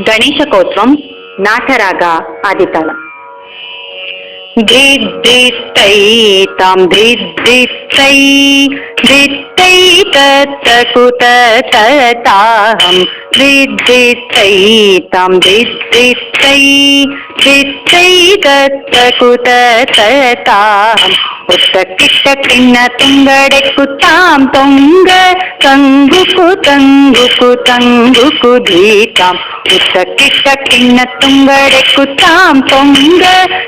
ಗಣೇಶಕೋತ್ರಂ ನಾಟರಾಗ ಆದಿತಾಳ. ಧಿತ್ತೈ ತಾಂ ಧಿತ್ತೈ ಧಿತ್ತೈ ತತ್ತ ಕುತ ತತಾಹಂ ಧಿತ್ತೈ ತಾಂ ಧಿತ್ತೈ ಧಿತ್ತೈ ತತ್ತ ಕುತ ತತಾಹಂ ಉತ್ತ ಕಿಟ್ಟ ಕಿಣ್ಣ ತುಂಗಡೆಕ್ಕು ತಾಂ ತೊಂಗ ತಂಗುಕು ತಂಗುಕು ತಂಗುಕು ಧೀತಾಂ ಉತ್ತ ಕಿಟ್ಟ ಕಿಣ್ಣ ತುಂಗಡೆಕ್ಕು ತಾಂ ತೊಂಗ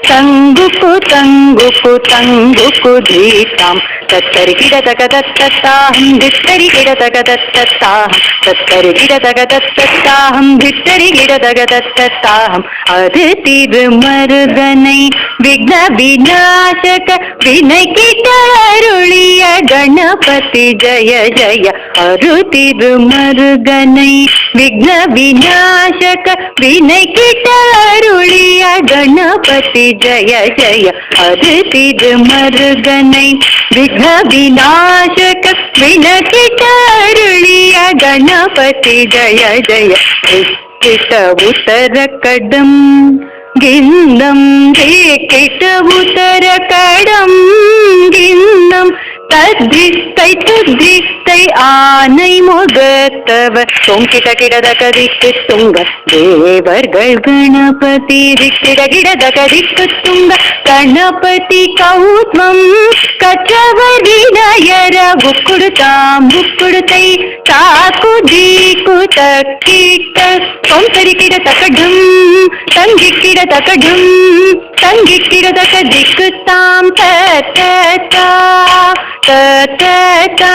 ತಂಗುಕು ತಂಗುಕು ತಂಗುಕು ಧೀತಾಂ ತತ್ತರಿ ಗಿಡದಗ ದತ್ತತಾಹಂ ಧಿತ್ತರಿ ಗಿಡದಗ ದತ್ತತಾಹಂ ತತ್ತರಿ ಗಿಡದಗ ದತ್ತತಾಹಂ ಧಿತ್ತರಿ ಗಿಡದಗ ದತ್ತತಾಹಂ அது திருமருகனை விக்ன விநாசக வினை கிட்ட அருளிய கணபதி ஜய ஜய. அரு திருமருகனை விக்ன விநாசக வினை கிட்ட அருளிய கணபதி ஜய ஜய. அது திருமருகனை விக்ன விநாசக வினை கிட்ட அருளிய கணபதி ஜய ஜய. கிட்ட உத்தர கடம் கிண்ணம் கிட்ட உத்தர கடம் கிண்ணம் தத்தித்தை துத்தித்தை ஆனை முகத்தவ தொங்கிட கிடதக திக்கு துங்க தேவர்கள் கணபதி திக்கிட கிடதக திக்கு துங்க கணபதி கௌத்மம் கற்றவர் விநாயர புக்குடுதாம் புக்குடுத்தை தாக்கு தீக்கு தக்கிட்ட தொந்தரி கிடதகடும் தங்கி கிடதகடும் தங்கி கிடதக திக்கு தாம் தத்தா தத்தா